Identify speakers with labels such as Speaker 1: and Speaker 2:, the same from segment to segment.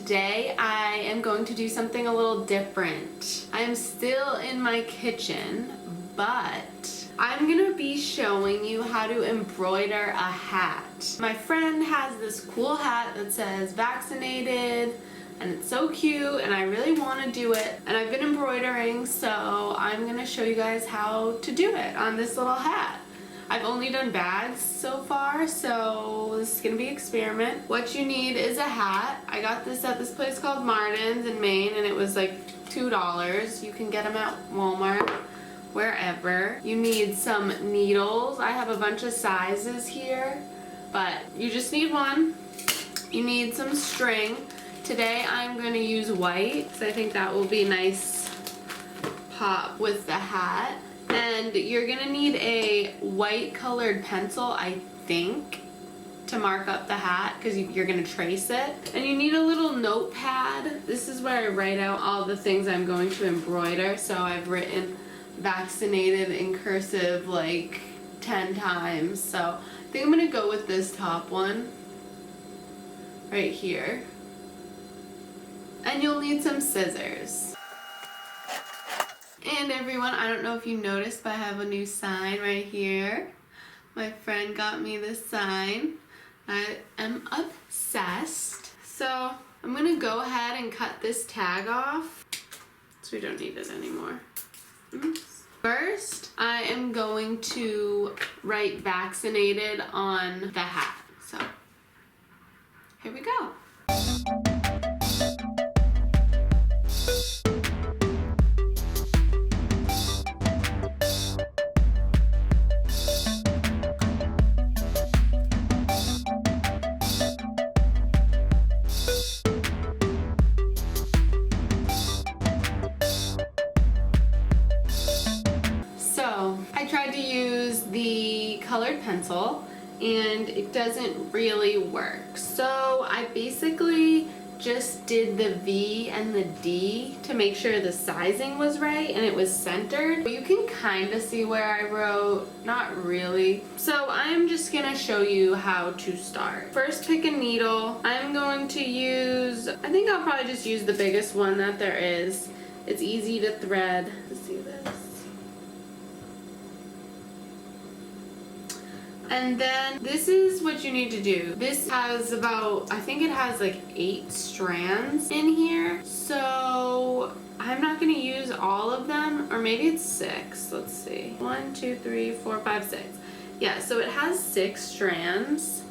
Speaker 1: today I am going to do something a little different. I am still in my kitchen, but I'm gonna be showing you how to embroider a hat. My friend has this cool hat that says vaccinated, and it's so cute, and I really want to do it, and I've been embroidering, so I'm gonna show you guys how to do it on this little hat. I've only done bags so far, so this is gonna be an experiment. What you need is a hat. I got this at this place called Martin's in Maine, and it was like $2. You can get them at Walmart, wherever. You need some needles. I have a bunch of sizes here, but you just need one. You need some string. Today I'm going to use white because I think that will be nice pop with the hat. And you're going to need a white colored pencil, I think, to mark up the hat because you're going to trace it. And you need a little notepad. This is where I write out all the things I'm going to embroider. So I've written vaccinated in cursive like 10 times. So I think I'm going to go with this top one right here. And you'll need some scissors. And everyone, I don't know if you noticed, but I have a new sign right here. My friend got me this sign. I am obsessed. So I'm gonna go ahead and cut this tag off, so we don't need it anymore. Oops. First, I am going to write vaccinated on the hat. So here we go. I tried to use the colored pencil and it doesn't really work. So I basically just did the V and the D to make sure the sizing was right and it was centered. You can kind of see where I wrote, not really. So I'm just gonna show you how to start. First, pick a needle. I'm going to use, I think I'll probably just use the biggest one that there is. It's easy to thread. Let's see this. And then this is what you need to do. This has about, I think it has like 8 strands in here. So I'm not gonna use all of them, or maybe it's 6. Let's see. 1, 2, 3, 4, 5, 6. Yeah, so it has 6 strands.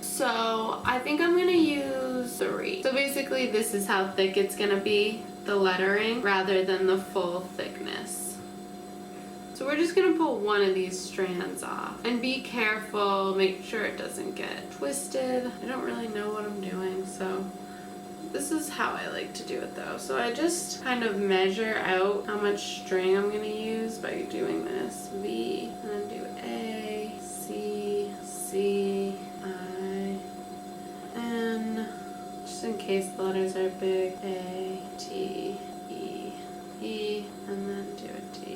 Speaker 1: So I think I'm gonna use 3. So basically this is how thick it's gonna be, the lettering, rather than the full thickness. So we're just gonna pull one of these strands off. And be careful, make sure it doesn't get twisted. I don't really know what I'm doing, so this is how I like to do it though. So I just kind of measure out how much string I'm gonna use by doing this. V, and then do A, C, C, I, N, just in case the letters are big, A, T, E, E, and then do a D.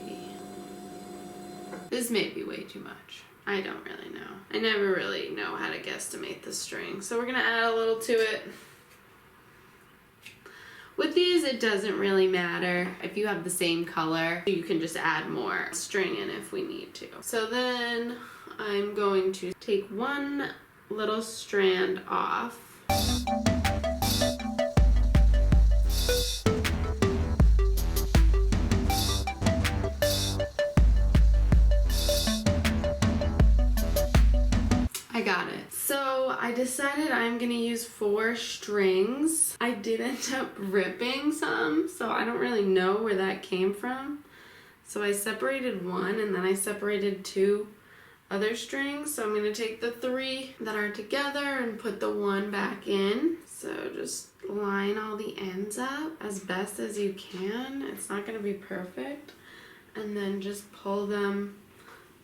Speaker 1: This may be way too much. I don't really know. I never really know how to guesstimate the string. So we're gonna add a little to it. With these, it doesn't really matter if you have the same color. You can just add more string in if we need to. So then I'm going to take one little strand off. I got it. So I decided I'm gonna use 4 strings. I did end up ripping some, so I don't really know where that came from. So I separated one and then I separated 2 other strings. So I'm gonna take the 3 that are together and put the 1 back in. So just line all the ends up as best as you can. It's not gonna be perfect. And then just pull them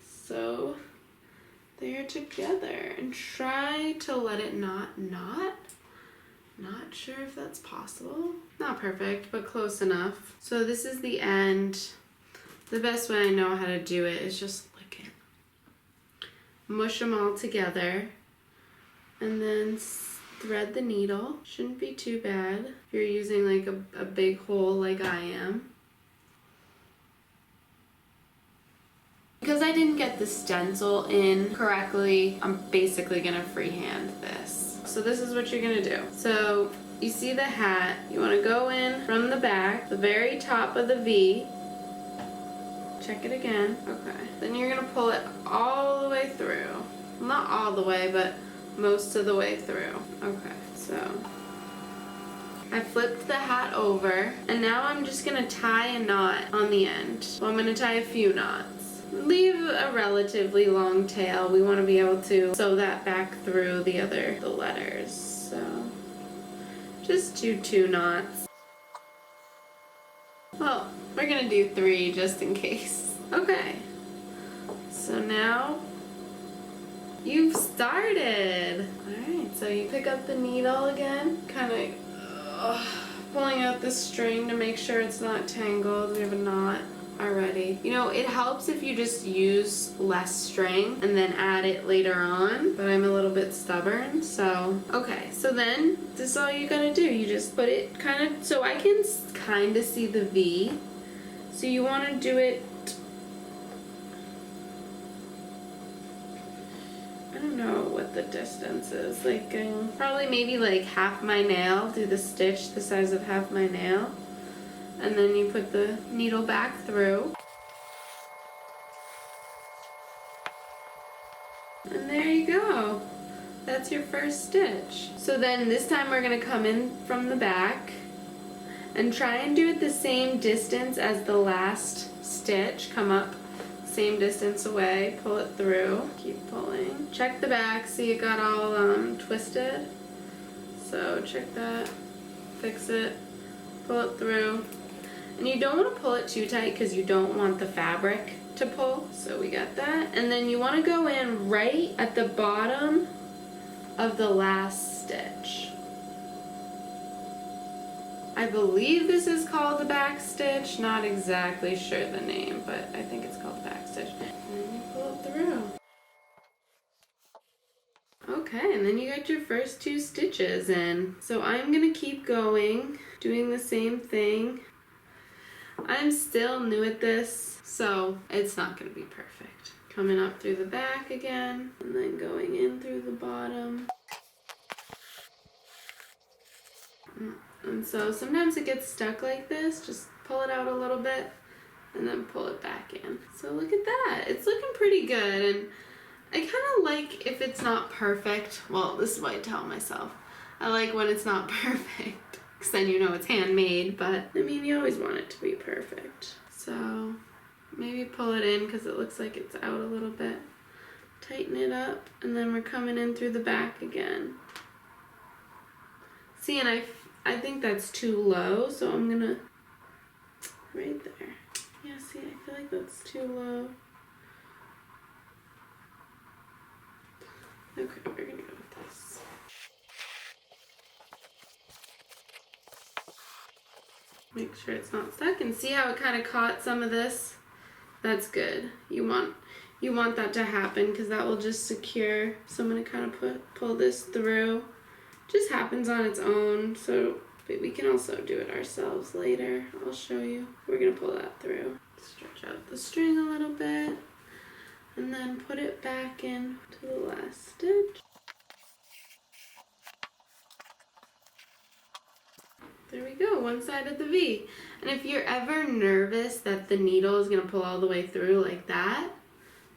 Speaker 1: so they're together, and try to let it not knot. Not sure if that's possible. Not perfect, but close enough. So this is the end. The best way I know how to do it is just lick it. Mush them all together and then thread the needle. Shouldn't be too bad if you're using like a big hole like I am. Because I didn't get the stencil in correctly, I'm basically gonna freehand this. So this is what you're gonna do. So you see the hat, you wanna go in from the back, the very top of the V. Check it again. Okay. Then you're gonna pull it all the way through. Not all the way, but most of the way through. Okay, so I flipped the hat over, and now I'm just gonna tie a knot on the end. Well, I'm gonna tie a few knots. Leave a relatively long tail. We want to be able to sew that back through the letters. So just do 2 knots. Well, we're gonna do 3 just in case. Okay. So now you've started. Alright, so you pick up the needle again, kind of pulling out the string to make sure it's not tangled. We have a knot already. You know, it helps if you just use less string and then add it later on, but I'm a little bit stubborn, so. Okay, so then this is all you gotta do. You just put it kind of, so I can kind of see the V. So you want to do it, I don't know what the distance is, like probably maybe like half my nail. Do the stitch the size of half my nail, and then you put the needle back through, and there you go. That's your first stitch. So then this time we're going to come in from the back and try and do it the same distance as the last stitch. Come up same distance away, pull it through, keep pulling. Check the back, see it got all twisted. So check that, fix it, pull it through. And you don't want to pull it too tight because you don't want the fabric to pull. So we got that. And then you want to go in right at the bottom of the last stitch. I believe this is called the back stitch, not exactly sure the name, but I think it's called the back stitch. And then you pull it through. Okay, and then you got your first 2 stitches in. So I'm gonna keep going, doing the same thing. I'm still new at this, so it's not gonna be perfect. Coming up through the back again, and then going in through the bottom. And so sometimes it gets stuck like this. Just pull it out a little bit and then pull it back in. So look at that. It's looking pretty good. And I kind of like if it's not perfect. Well, this is what I tell myself. I like when it's not perfect, because then you know it's handmade. But I mean, you always want it to be perfect. So maybe pull it in because it looks like it's out a little bit. Tighten it up, and then we're coming in through the back again. See, and I think that's too low, so I'm gonna, right there. Yeah, see, I feel like that's too low. Okay, we're gonna go with this. Make sure it's not stuck, and see how it kind of caught some of this? That's good. You want that to happen because that will just secure. So I'm gonna kind of pull this through. Just happens on its own, so but we can also do it ourselves later. I'll show you. We're gonna pull that through. Stretch out the string a little bit, and then put it back in to the last stitch. There we go, one side of the V. And if you're ever nervous that the needle is gonna pull all the way through like that,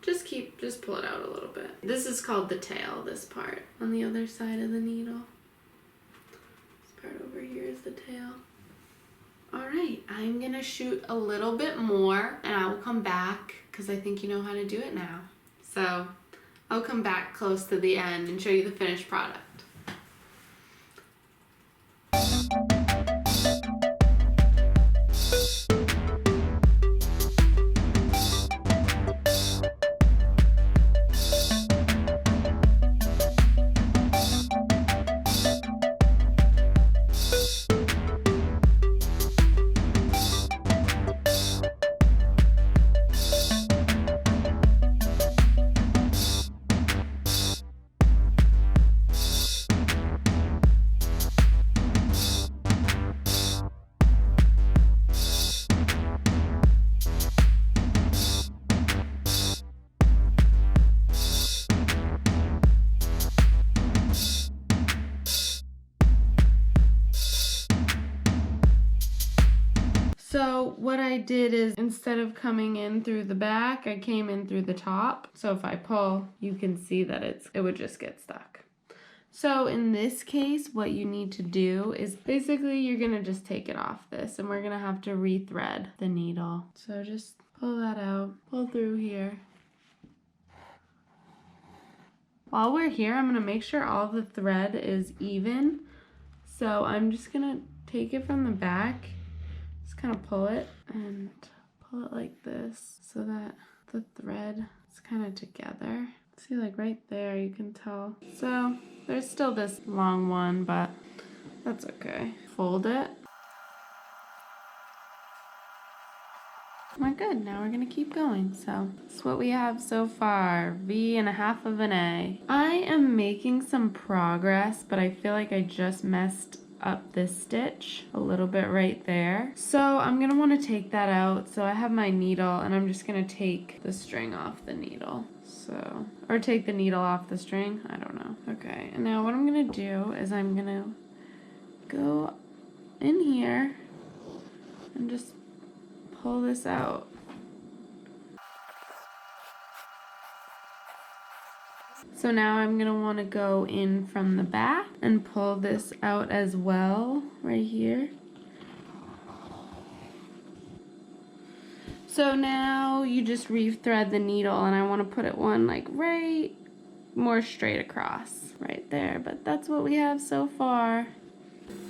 Speaker 1: just pull it out a little bit. This is called the tail, this part, on the other side of the needle. Part over here is the tail. All right, I'm gonna shoot a little bit more and I will come back because I think you know how to do it now. So I'll come back close to the end and show you the finished product. So what I did is instead of coming in through the back, I came in through the top. So if I pull, you can see that it would just get stuck. So in this case, what you need to do is basically you're gonna just take it off this and we're gonna have to rethread the needle. So just pull that out, pull through here. While we're here, I'm gonna make sure all the thread is even. So I'm just gonna take it from the back, just kind of pull it and pull it like this so that the thread is kind of together. See, like right there, you can tell. So there's still this long one, but that's okay. Fold it. We're good. Now we're gonna keep going. So that's what we have so far. V1/2 of an A. I am making some progress, but I feel like I just messed up this stitch a little bit right there. So I'm gonna want to take that out. So I have my needle and I'm just gonna take the string off the needle. So, or take the needle off the string. I don't know. Okay, and now what I'm gonna do is I'm gonna go in here and just pull this out. So now I'm gonna wanna go in from the back and pull this out as well, right here. So now you just rethread the needle and I wanna put it one like right, more straight across, right there. But that's what we have so far.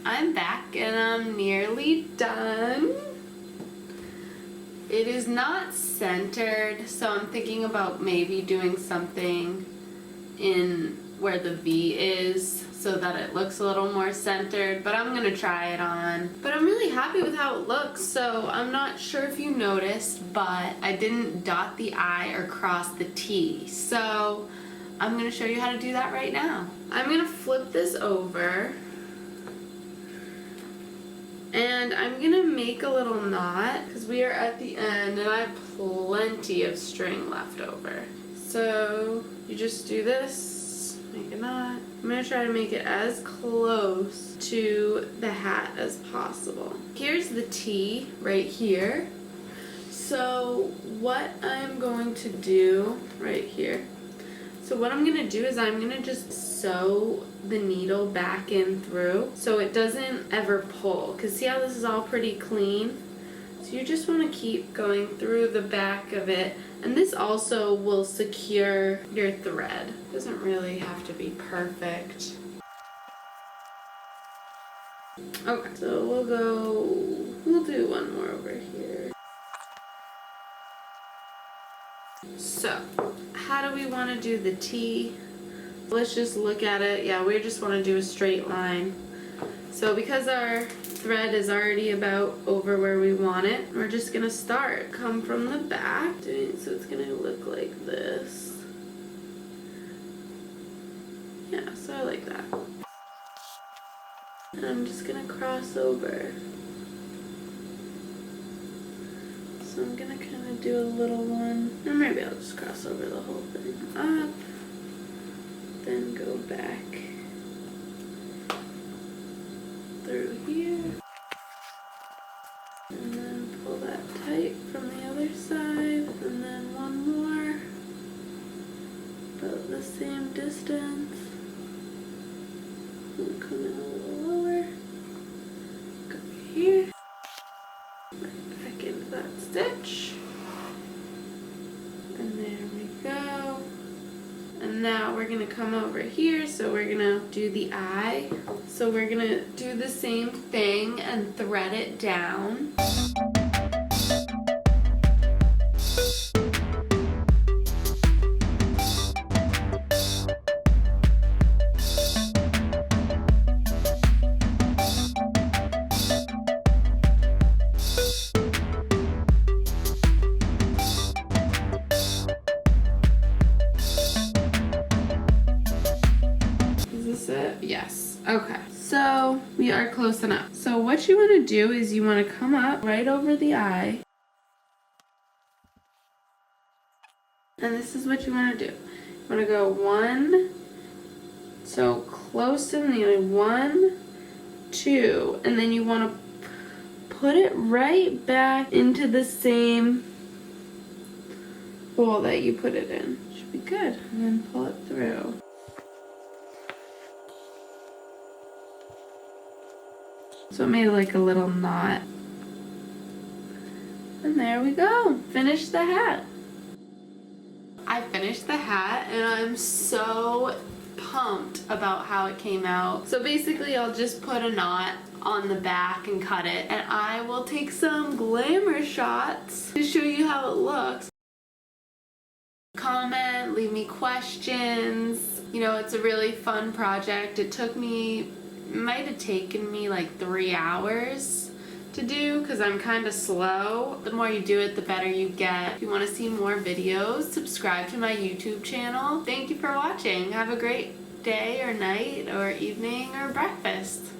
Speaker 1: I'm back and I'm nearly done. It is not centered, so I'm thinking about maybe doing something in where the V is so that it looks a little more centered, but I'm gonna try it on. But I'm really happy with how it looks, so I'm not sure if you noticed, but I didn't dot the I or cross the T. So I'm gonna show you how to do that right now. I'm gonna flip this over and I'm gonna make a little knot because we are at the end and I have plenty of string left over. So you just do this, make a knot. I'm gonna try to make it as close to the hat as possible. Here's the T right here. So what I'm going to do right here, so what I'm gonna do is I'm gonna just sew the needle back in through so it doesn't ever pull. Cause see how this is all pretty clean? So you just wanna keep going through the back of it. And this also will secure your thread. It doesn't really have to be perfect. Okay, so we'll do one more over here. So, how do we want to do the T? Let's just look at it. Yeah, we just want to do a straight line. So because our thread is already about over where we want it, we're just gonna start. Come from the back, so it's gonna look like this. Yeah, so I like that. And I'm just gonna cross over. So I'm gonna kind of do a little one, or maybe I'll just cross over the whole thing up, then go back through here, and then pull that tight from the other side, and then one more, about the same distance, and come in a little lower, go here, right back into that stitch, and there we go. And now we're gonna come over here, so we're gonna do the I. So we're gonna do the same thing and thread it down. Yes. Okay. So we are close enough. So what you want to do is you want to come up right over the I. And this is what you want to do. You want to go one, so close to the needle, 1, 2, and then you want to put it right back into the same hole that you put it in. Should be good. And then pull it through. So it made like a little knot. And there we go. Finished the hat. I finished the hat and I'm so pumped about how it came out. So basically I'll just put a knot on the back and cut it, and I will take some glamour shots to show you how it looks. Comment, leave me questions. You know, it's a really fun project. It might have taken me like 3 hours to do because I'm kind of slow. The more you do it, the better you get. If you want to see more videos, subscribe to my YouTube channel. Thank you for watching. Have a great day or night or evening or breakfast.